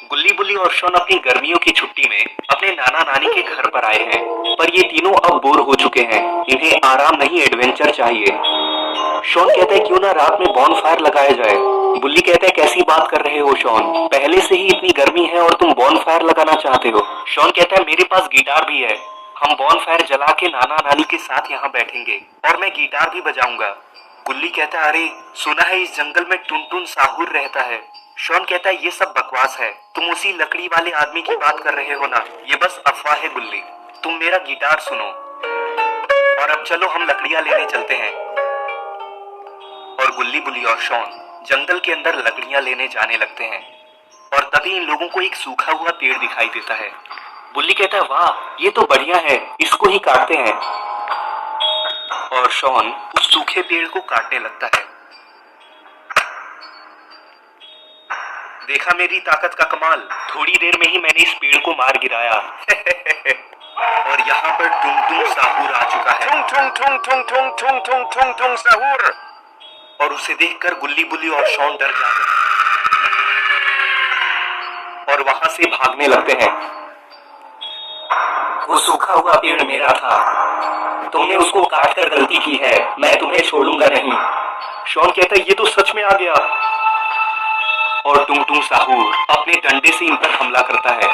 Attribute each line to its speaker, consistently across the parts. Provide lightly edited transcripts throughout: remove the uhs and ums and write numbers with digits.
Speaker 1: गुल्ली बुल्ली और शॉन अपनी गर्मियों की छुट्टी में अपने नाना नानी के घर पर आए हैं, पर ये तीनों अब बोर हो चुके हैं। इन्हें आराम नहीं, एडवेंचर चाहिए। शॉन कहता है क्यों ना रात में बॉनफायर लगाया जाए। बुल्ली कहता है कैसी बात कर रहे हो शॉन, पहले से ही इतनी गर्मी है और तुम बॉनफायर लगाना चाहते हो। शॉन कहता है मेरे पास गिटार भी है, हम बॉनफायर जला के नाना नानी के साथ यहाँ बैठेंगे और मैं गिटार भी बजाऊंगा। गुल्ली कहता है अरे सुना है इस जंगल में टुनटुन साहूर रहता है। शॉन कहता है ये सब बकवास है, तुम उसी लकड़ी वाले आदमी की बात कर रहे हो ना, ये बस अफवाह है गुल्ली, तुम मेरा गिटार सुनो और अब चलो हम लकड़ियां लेने चलते हैं। और गुल्ली बुल्ली और शॉन जंगल के अंदर लकड़ियां लेने जाने लगते हैं और तभी इन लोगों को एक सूखा हुआ पेड़ दिखाई देता है। बुल्ली कहता है वाह ये तो बढ़िया है, इसको ही काटते हैं। और शॉन उस सूखे पेड़ को काटने लगता है। देखा मेरी ताकत का कमाल, थोड़ी देर में ही मैंने इस पेड़ को मार गिराया। और यहाँ पर टुंग साहूर आ चुका है। टुंग साहूर। और उसे देखकर गुल्ली बुल्ली और शॉन डर जाते हैं और वहां से भागने लगते हैं। वो सूखा हुआ पेड़ मेरा था, तुमने उसको काटकर गलती की है, मैं तुम्हें छोड़ूंगा नहीं। शॉन कहता है ये तो सच में आ गया। और टुंग साहूर अपने डंडे से इन पर हमला करता है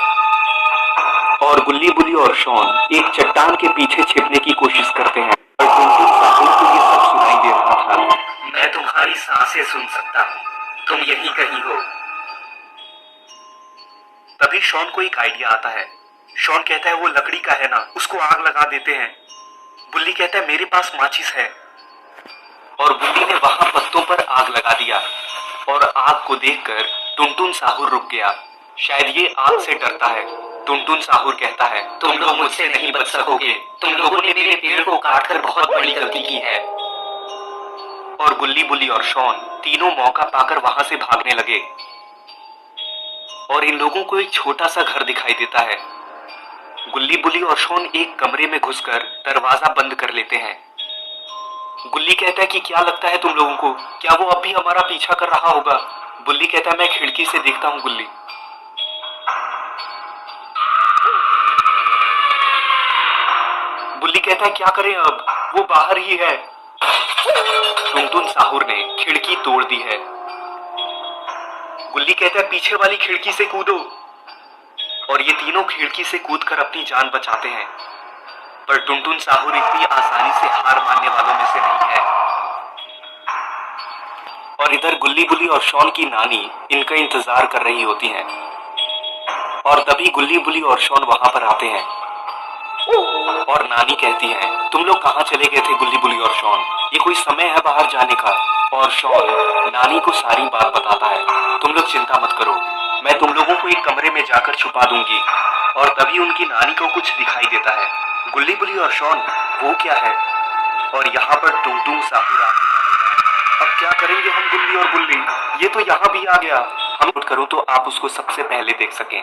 Speaker 1: और गुल्ली बुल्ली और शॉन एक चट्टान के पीछे छिपने की कोशिश करते हैं। और टुंग साहूर को ये सब सुनाई दे रहा था। मैं तुम्हारी सांसें सुन सकता हूँ, तुम यही कहीं हो। तभी शॉन को एक आइडिया आता है। शॉन कहता है वो लकड़ी का है ना, उसको आग लगा देते हैं। बुल्ली कहता है मेरे पास माचिस है। और बुल्ली ने वहां पत्तों पर आग लगा दिया और आग को देखकर टुनटुन साहूर रुक गया, शायद ये आग से डरता है। टुनटुन साहूर कहता है तुम लोग मुझसे नहीं बच सकोगे, तुम लोगों ने मेरे पेड़ को काटकर बहुत बड़ी गलती की है। और गुल्ली बुल्ली और शॉन तीनों मौका पाकर वहां से भागने लगे और इन लोगों को एक छोटा सा घर दिखाई देता है। गुल्ली बुल्ली और शॉन एक कमरे में घुसकर दरवाजा बंद कर लेते हैं। गुल्ली कहता है कि क्या लगता है तुम लोगों को, क्या वो अब भी हमारा पीछा कर रहा होगा। बुल्ली कहता है मैं खिड़की से देखता हूँ गुल्ली। बुल्ली कहता है क्या करें अब, वो बाहर ही है। टुनटुन साहूर ने खिड़की तोड़ दी है। गुल्ली कहता है पीछे वाली खिड़की से कूदो। और ये तीनों खिड़की से कूदकर अपनी जान बचाते हैं, पर टुनटुन साहूर इतनी आसानी से हार मानने वालों में से नहीं है। और इधर गुल्ली बुल्ली और शॉन की नानी इनका इंतजार कर रही होती हैं। और तभी गुल्ली बुल्ली और शॉन वहां पर आते हैं और नानी कहती है तुम लोग कहाँ चले गए थे गुल्ली बुल्ली और शॉन, ये कोई समय है बाहर जाने का। और शॉन नानी को सारी बात बताता है, तुम लोग चिंता मत करो, मैं तुम लोगों को एक कमरे में जाकर छुपा दूंगी। और तभी उनकी नानी को कुछ दिखाई देता है। गुल्ली बुल्ली और शॉन वो क्या है। और यहाँ पर टुंग साहूर आते हैं। अब क्या करेंगे हम गुल्ली और बुल्ली, ये तो यहाँ भी आ गया। हम करो तो आप उसको सबसे पहले देख सकें।